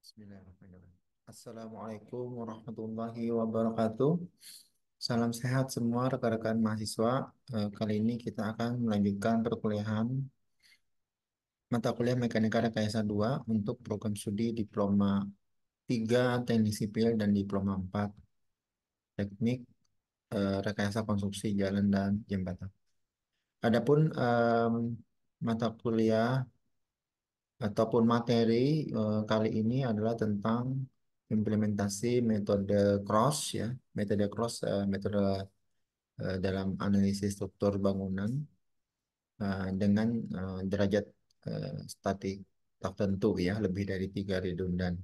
Bismillahirrahmanirrahim. Assalamualaikum warahmatullahi wabarakatuh. Salam sehat semua rekan-rekan mahasiswa. Kali ini kita akan melanjutkan perkuliahan mata kuliah Mekanika Rekayasa 2 untuk program studi Diploma 3 Teknik Sipil dan Diploma 4 Teknik Rekayasa Konstruksi Jalan dan Jembatan. Adapun mata kuliah ataupun materi kali ini adalah tentang implementasi metode CROSS ya, metode CROSS, metode dalam analisis struktur bangunan dengan derajat statik tertentu ya, lebih dari 3 redundan.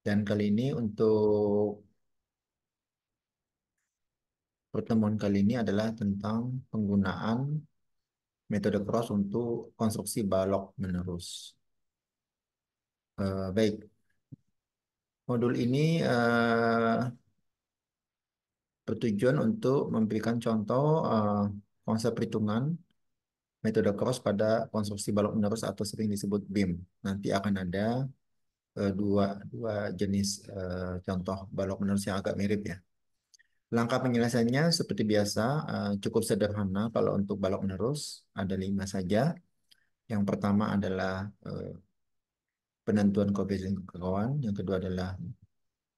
Dan kali ini untuk pertemuan kali ini adalah tentang penggunaan metode CROSS untuk konstruksi balok menerus. Baik, modul ini bertujuan untuk memberikan contoh konsep perhitungan metode cross pada konstruksi balok menerus atau sering disebut BIM. Nanti akan ada dua jenis contoh balok menerus yang agak mirip ya. Langkah penjelasannya seperti biasa cukup sederhana kalau untuk balok menerus ada 5 saja. Yang pertama adalah penentuan koefisien kekauan, yang kedua adalah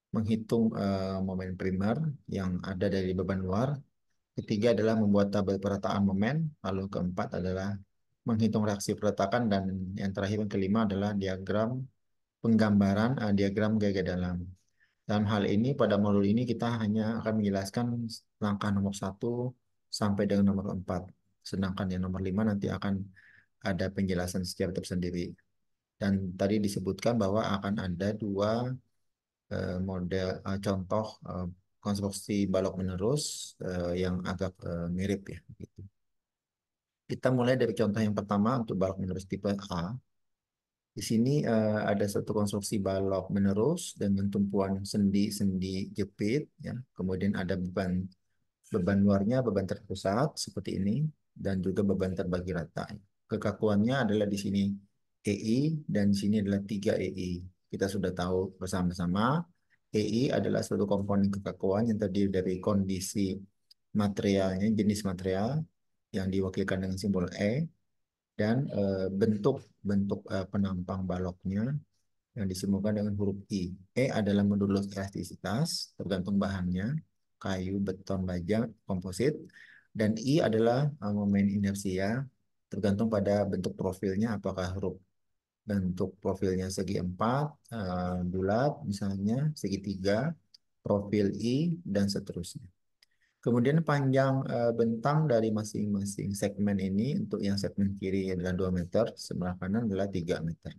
menghitung momen primer yang ada dari beban luar. Ketiga adalah membuat tabel perataan momen. Lalu keempat adalah menghitung reaksi peretakan. Dan yang terakhir yang kelima adalah diagram penggambaran diagram gaya dalam. Dalam hal ini pada modul ini kita hanya akan menjelaskan langkah nomor 1 sampai dengan nomor 4. Sedangkan yang nomor 5 nanti akan ada penjelasan secara tersendiri. Dan tadi disebutkan bahwa akan ada dua model contoh konstruksi balok menerus yang agak mirip ya. Gitu. Kita mulai dari contoh yang pertama untuk balok menerus tipe A. Di sini ada satu konstruksi balok menerus dengan tumpuan sendi-sendi jepit, ya. Kemudian ada beban beban luarnya, beban terpusat seperti ini, dan juga beban terbagi rata. Kekakuannya adalah di sini EI dan di sini adalah 3 EI. Kita sudah tahu bersama-sama EI adalah suatu komponen kekakuan yang terdiri dari kondisi materialnya, jenis material yang diwakilkan dengan simbol E, dan bentuk bentuk penampang baloknya yang disimbolkan dengan huruf I. E adalah modulus elastisitas tergantung bahannya, kayu, beton, baja, komposit, dan I adalah momen inersia tergantung pada bentuk profilnya, apakah huruf bentuk profilnya segi empat, bulat misalnya, segitiga, profil I, dan seterusnya. Kemudian panjang bentang dari masing-masing segmen ini untuk yang segmen kiri adalah 2 meter, sebelah kanan adalah 3 meter.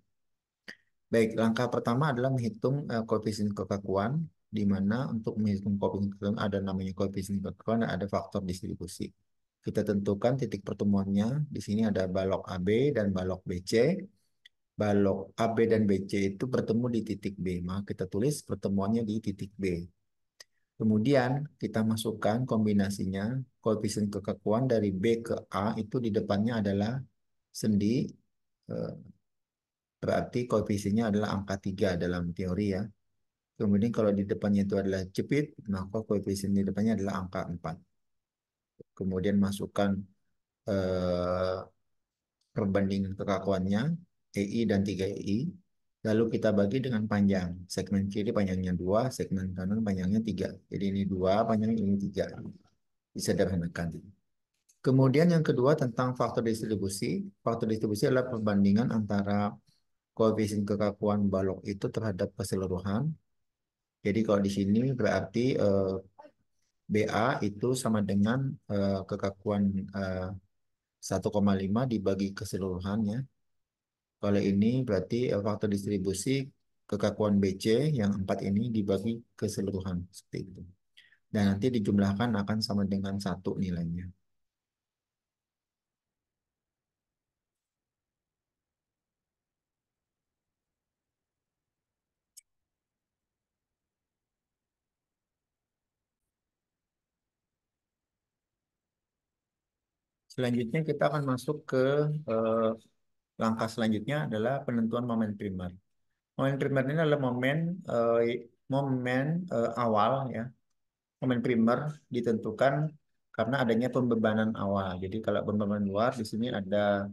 Baik, langkah pertama adalah menghitung koefisien kekakuan, di mana untuk menghitung koefisien kekakuan ada namanya koefisien kekakuan dan ada faktor distribusi. Kita tentukan titik pertemuannya. Di sini ada balok AB dan balok BC. Balok AB dan BC itu bertemu di titik B, maka kita tulis pertemuannya di titik B. Kemudian kita masukkan kombinasinya, koefisien kekakuan dari B ke A itu di depannya adalah sendi, eh, berarti koefisiennya adalah angka 3 dalam teori ya. Kemudian kalau di depannya itu adalah jepit, maka koefisien di depannya adalah angka 4. Kemudian masukkan eh, perbandingan kekakuannya, EI dan 3 EI. Lalu kita bagi dengan panjang. Segmen kiri panjangnya 2, segmen kanan panjangnya 3. Jadi ini 2, panjang ini 3. Disederhanakan. Kemudian yang kedua tentang faktor distribusi. Faktor distribusi adalah perbandingan antara koefisien kekakuan balok itu terhadap keseluruhan. Jadi kalau di sini berarti BA itu sama dengan kekakuan 1,5 dibagi keseluruhannya. Kalau ini berarti faktor distribusi kekakuan BC yang 4 ini dibagi keseluruhan. Seperti itu. Dan nanti dijumlahkan akan sama dengan 1 nilainya. Selanjutnya kita akan masuk ke langkah selanjutnya adalah penentuan momen primer. Momen primer ini adalah eh, momen awal ya. Momen primer ditentukan karena adanya pembebanan awal. Jadi kalau pembebanan luar di sini ada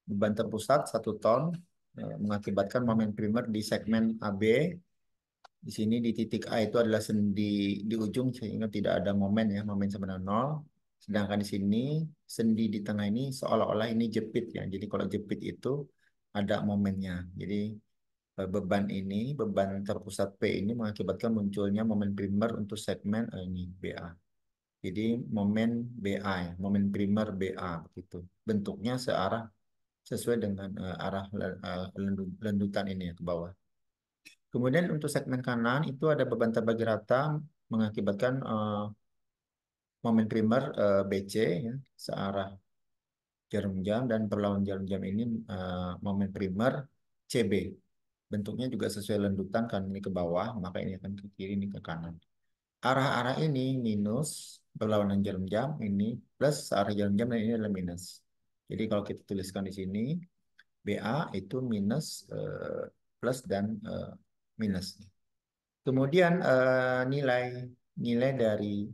beban terpusat 1 ton mengakibatkan momen primer di segmen AB. Di sini di titik A itu adalah sendi di ujung sehingga tidak ada momen ya, momen sebenarnya nol. Sedangkan di sini sendi di tengah ini seolah-olah ini jepit ya. Jadi kalau jepit itu ada momennya. Jadi beban ini, beban terpusat P ini mengakibatkan munculnya momen primer untuk segmen ini BA. Jadi momen BA ya, momen primer BA begitu. Bentuknya searah sesuai dengan arah lendutan ini ya ke bawah. Kemudian untuk segmen kanan itu ada beban terbagi rata mengakibatkan momen primer BC ya, searah jarum jam dan perlawan jarum jam ini momen primer CB. Bentuknya juga sesuai lendutan kan ini ke bawah, maka ini akan ke kiri ini ke kanan. Arah-arah ini minus berlawanan jarum jam ini plus searah jarum jam dan ini adalah minus. Jadi kalau kita tuliskan di sini BA itu minus plus dan minus. Kemudian nilai nilai dari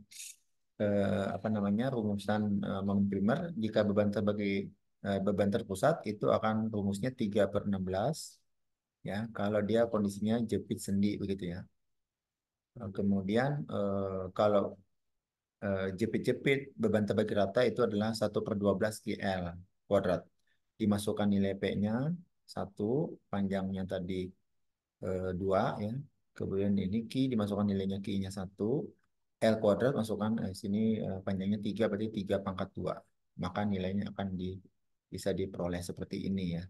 apa namanya rumusan momen primer jika beban terbagi beban terpusat itu akan rumusnya 3/16 ya kalau dia kondisinya jepit sendi begitu ya. Kemudian kalau jepit-jepit beban terbagi rata itu adalah 1/12 GL kuadrat. Dimasukkan nilai P-nya 1, panjangnya tadi 2 ya. Kemudian ini Q dimasukkan nilainya Q-nya 1. L kuadrat masukkan sini panjangnya 3 berarti 3/2. Maka nilainya akan bisa diperoleh seperti ini ya.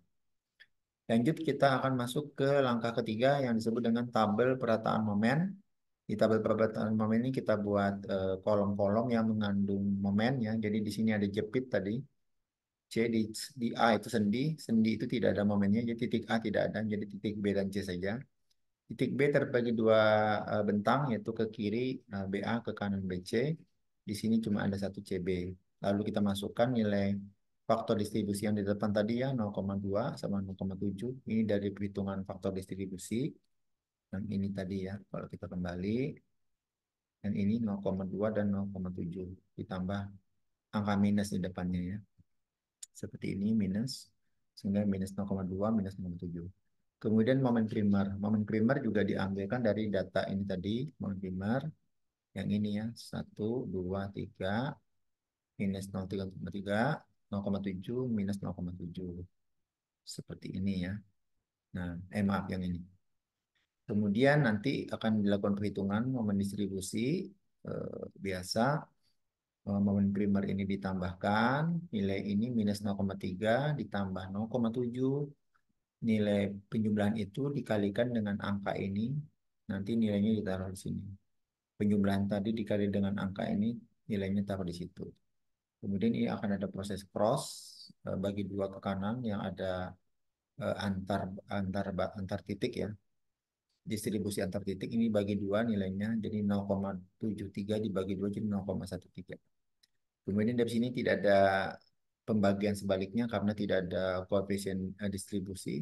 Lanjut kita akan masuk ke langkah ketiga yang disebut dengan tabel perataan momen. Di tabel perataan momen ini kita buat kolom-kolom yang mengandung momen ya. Jadi di sini ada jepit tadi. C di A itu sendi, sendi itu tidak ada momennya, jadi titik A tidak ada, jadi titik B dan C saja. Titik B terbagi dua bentang, yaitu ke kiri BA, ke kanan BC. Di sini cuma ada satu CB. Lalu kita masukkan nilai faktor distribusi yang di depan tadi ya, 0,2 sama 0,7. Ini dari perhitungan faktor distribusi. Dan ini tadi ya, kalau kita kembali. Dan ini 0,2 dan 0,7. Ditambah angka minus di depannya ya. Seperti ini minus. Sehingga minus 0,2, minus 0,7. Kemudian momen primer. Momen primer juga diambilkan dari data ini tadi, momen primer. Yang ini ya, 1, 2, 3, minus 0,3, 0,7, minus 0,7. Seperti ini ya. Nah, maaf yang ini. Kemudian nanti akan dilakukan perhitungan momen distribusi. Biasa, momen primer ini ditambahkan, nilai ini minus 0,3 ditambah 0,7. Nilai penjumlahan itu dikalikan dengan angka ini, nanti nilainya ditaruh di sini. Penjumlahan tadi dikali dengan angka ini, nilainya taruh di situ. Kemudian ini akan ada proses cross bagi dua ke kanan yang ada antar antar antar titik ya. Distribusi antar titik ini bagi dua nilainya, jadi 0,73 dibagi dua jadi 0,13. Kemudian dari sini tidak ada pembagian sebaliknya karena tidak ada koefisien distribusi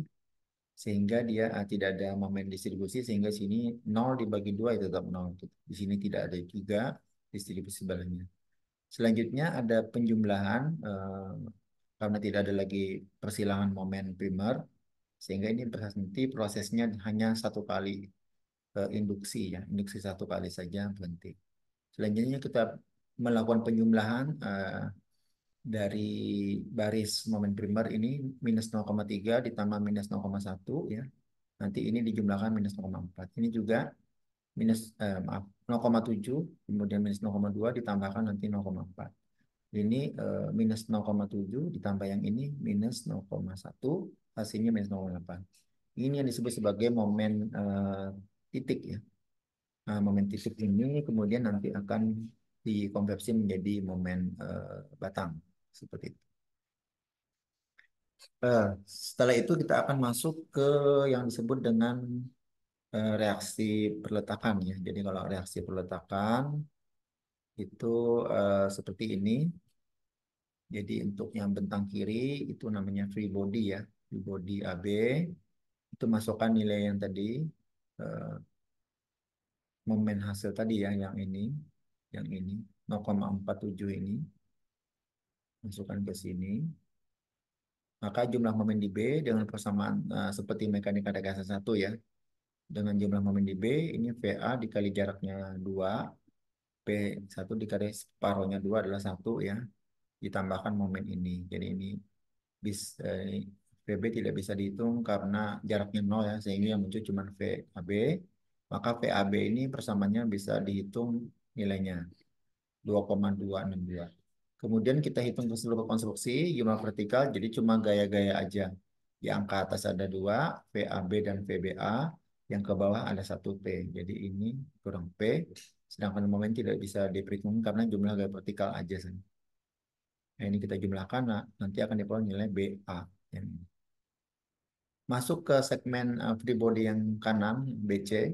sehingga dia tidak ada momen distribusi sehingga sini 0 dibagi 2 itu tetap 0. Di sini tidak ada juga distribusi sebelahnya. Selanjutnya ada penjumlahan karena tidak ada lagi persilangan momen primer sehingga ini berhenti prosesnya hanya satu kali induksi ya, induksi satu kali saja berhenti. Selanjutnya kita melakukan penjumlahan dari baris momen primer ini minus 0,3 ditambah minus 0,1 ya. Nanti ini dijumlahkan minus 0,4. Ini juga minus maaf 0,7 kemudian minus 0,2 ditambahkan nanti 0,4. Ini minus 0,7 ditambah yang ini minus 0,1 hasilnya minus 0,8. Ini yang disebut sebagai momen titik ya. Nah, momen titik ini kemudian nanti akan dikonversi menjadi momen batang seperti itu. Setelah itu kita akan masuk ke yang disebut dengan reaksi perletakan ya. Jadi kalau reaksi perletakan itu seperti ini. Jadi untuk yang bentang kiri itu namanya free body ya, free body AB. Itu masukkan nilai yang tadi, eh, momen hasil tadi ya, yang ini 0,47 ini, masukkan ke sini. Maka jumlah momen di B dengan persamaan seperti mekanika dasar satu ya. Dengan jumlah momen di B, ini VA dikali jaraknya 2, P1 dikali separohnya 2 adalah 1 ya. Ditambahkan momen ini. Jadi ini VB tidak bisa dihitung karena jaraknya 0 ya, sehingga yang muncul cuma VAB. Maka VAB ini persamaannya bisa dihitung nilainya 2,262. Kemudian kita hitung ke seluruh konstruksi jumlah vertikal, jadi cuma gaya-gaya aja. Di angka atas ada 2, VAB dan VBA. Yang ke bawah ada 1 P. Jadi ini kurang P. Sedangkan momen tidak bisa diperhitungkan karena jumlah gaya vertikal aja. Nah, ini kita jumlahkan, nah, nanti akan diperoleh nilai BA. Yang ini. Masuk ke segmen free body yang kanan, BC.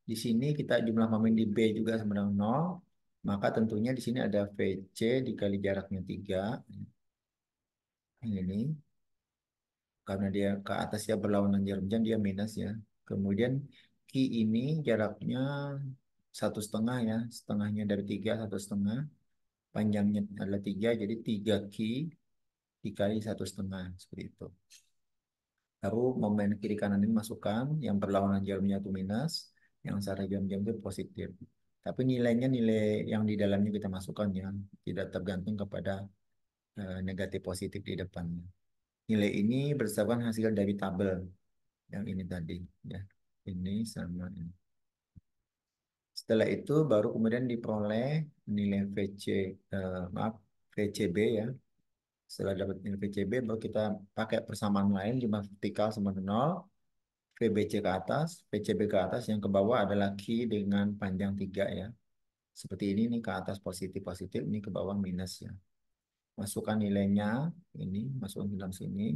Di sini kita jumlah momen di B juga sama dengan 0. Maka tentunya di sini ada VC dikali jaraknya 3. Yang ini. Karena dia ke atas ya berlawanan jarum jam, dia minus ya. Kemudian Q ini jaraknya 1,5 ya. Setengahnya dari 3, 1,5. Panjangnya adalah 3, jadi 3Q dikali 1,5. Seperti itu. Lalu momen kiri kanan ini masukkan, yang berlawanan jarumnya itu minus, yang searah jam-jam itu positif. Tapi nilainya nilai yang di dalamnya kita masukkan ya, tidak tergantung kepada negatif positif di depannya. Nilai ini berdasarkan hasil dari tabel yang ini tadi ya. Ini sama ini. Setelah itu baru kemudian diperoleh nilai VC, maaf, VCB ya. Setelah dapat nilai VCB baru kita pakai persamaan lain jumlah vertikal sama dengan 0. VBC ke atas, VCB ke atas, yang ke bawah adalah Q dengan panjang 3 ya. Seperti ini nih, ke atas positif-positif, ini ke bawah minus ya. Masukkan nilainya, ini masukkan ke dalam sini,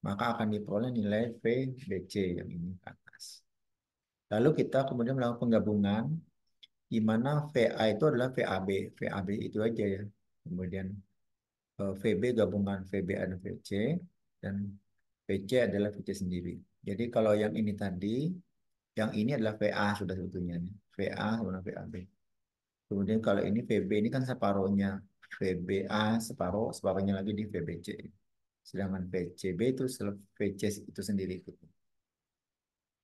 maka akan diperoleh nilai VBC yang ini ke atas. Lalu kita kemudian melakukan penggabungan, di mana VA itu adalah VAB. VAB itu aja ya. Kemudian VB gabungan VBA dan VC, dan VC adalah VC sendiri. Jadi kalau yang ini tadi, yang ini adalah VA sudah sebetulnya. VA sama VAB. Kemudian kalau ini VB ini kan separohnya. VBA separoh, separohnya lagi di VBC. Sedangkan VCB itu VC itu sendiri.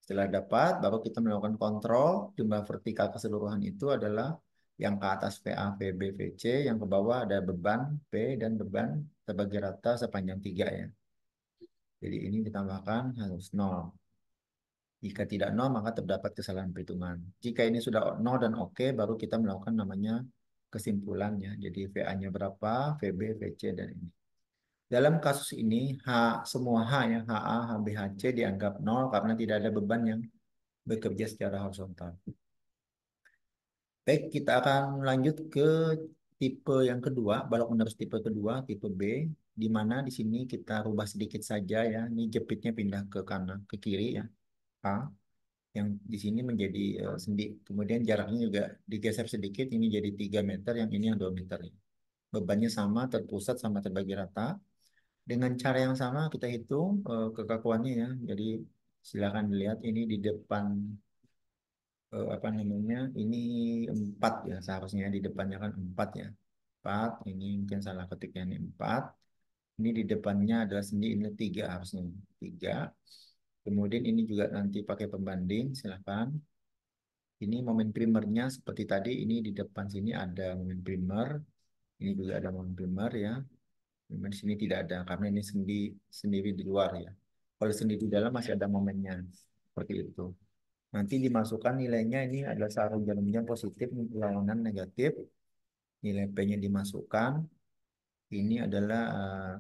Setelah dapat, baru kita melakukan kontrol. Jumlah vertikal keseluruhan itu adalah yang ke atas VA, VB, VC. Yang ke bawah ada beban P dan beban terbagi rata sepanjang 3 ya. Jadi ini ditambahkan harus 0. Jika tidak nol, maka terdapat kesalahan perhitungan. Jika ini sudah nol dan oke, baru kita melakukan namanya kesimpulannya. Jadi VA-nya berapa, VB, VC, dan ini. Dalam kasus ini, semua H ya, HA, HB, HC dianggap nol karena tidak ada beban yang bekerja secara horizontal. Baik, kita akan lanjut ke tipe yang kedua, balok menerus tipe kedua, tipe B, di mana di sini kita rubah sedikit saja ya. Ini jepitnya pindah ke kanan, ke kiri ya. A. Yang di sini menjadi sendi. Kemudian jaraknya juga digeser sedikit, ini jadi 3 meter, yang ini yang 2 meter. Bebannya sama, terpusat sama terbagi rata. Dengan cara yang sama kita hitung kekakuannya ya. Jadi silakan dilihat ini di depan apa namanya? Ini 4 ya, seharusnya di depannya kan 4 ya. 4, ini mungkin salah ketiknya ini 4. Ini di depannya adalah sendi, ini 3 harusnya. 3. Kemudian ini juga nanti pakai pembanding, silakan. Ini momen primernya seperti tadi, ini di depan sini ada momen primer, ini juga ada momen primer ya. Momen di sini tidak ada karena ini sendi sendiri di luar ya. Kalau sendi di dalam masih ada momennya seperti itu. Nanti dimasukkan nilainya, ini adalah sarung jarum jam positif, perlawanan negatif. Nilai P-nya dimasukkan. Ini adalah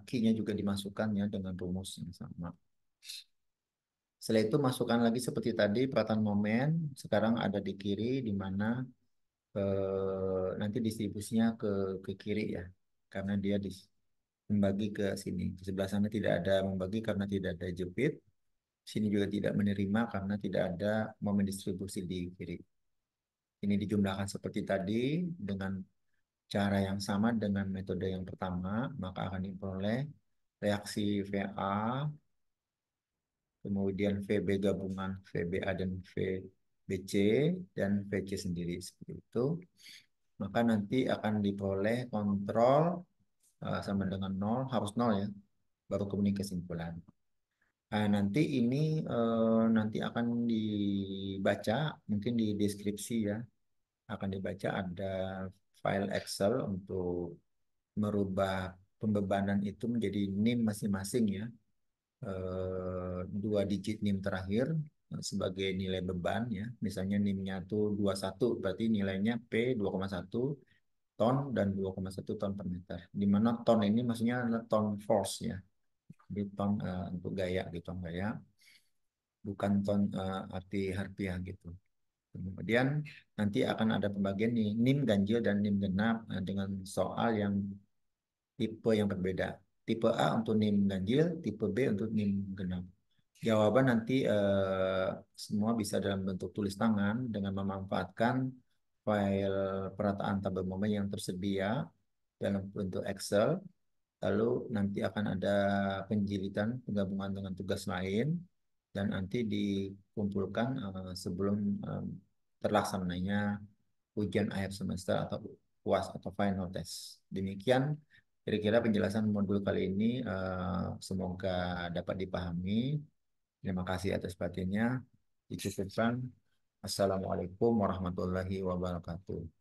Q-nya juga dimasukkan ya dengan rumus yang sama. Setelah itu masukkan lagi seperti tadi peraturan momen. Sekarang ada di kiri di mana nanti distribusinya ke kiri ya, karena dia membagi ke sini. Di sebelah sana tidak ada membagi karena tidak ada jepit. Sini juga tidak menerima karena tidak ada momen distribusi di kiri. Ini dijumlahkan seperti tadi dengan cara yang sama dengan metode yang pertama, maka akan diperoleh reaksi VA kemudian VB gabungan VBA dan VBC, dan VC sendiri seperti itu. Maka nanti akan diperoleh kontrol sama dengan nol, harus nol ya, baru kemudian kesimpulan. Nah, nanti ini nanti akan dibaca, mungkin di deskripsi ya, akan dibaca ada file Excel untuk merubah pembebanan itu menjadi NIM masing-masing ya. 2 digit NIM terakhir sebagai nilai beban ya. Misalnya NIM-nya tuh 21, berarti nilainya P 2,1 ton dan 2,1 ton per meter. Di mana ton ini maksudnya adalah ton force ya. Di ton untuk gaya gitu, ton gaya, bukan ton arti harfiah gitu. Kemudian nanti akan ada pembagian nih NIM ganjil dan NIM genap dengan soal yang tipe yang berbeda. Tipe A untuk NIM ganjil, tipe B untuk NIM genap. Jawaban nanti semua bisa dalam bentuk tulis tangan dengan memanfaatkan file perataan tabel momen yang tersedia dalam bentuk Excel. Lalu nanti akan ada penjilitan penggabungan dengan tugas lain dan nanti dikumpulkan sebelum terlaksananya ujian akhir semester atau UAS atau final test. Demikian kira-kira penjelasan modul kali ini. Semoga dapat dipahami. Terima kasih atas perhatiannya. Dicukupkan. Assalamualaikum warahmatullahi wabarakatuh.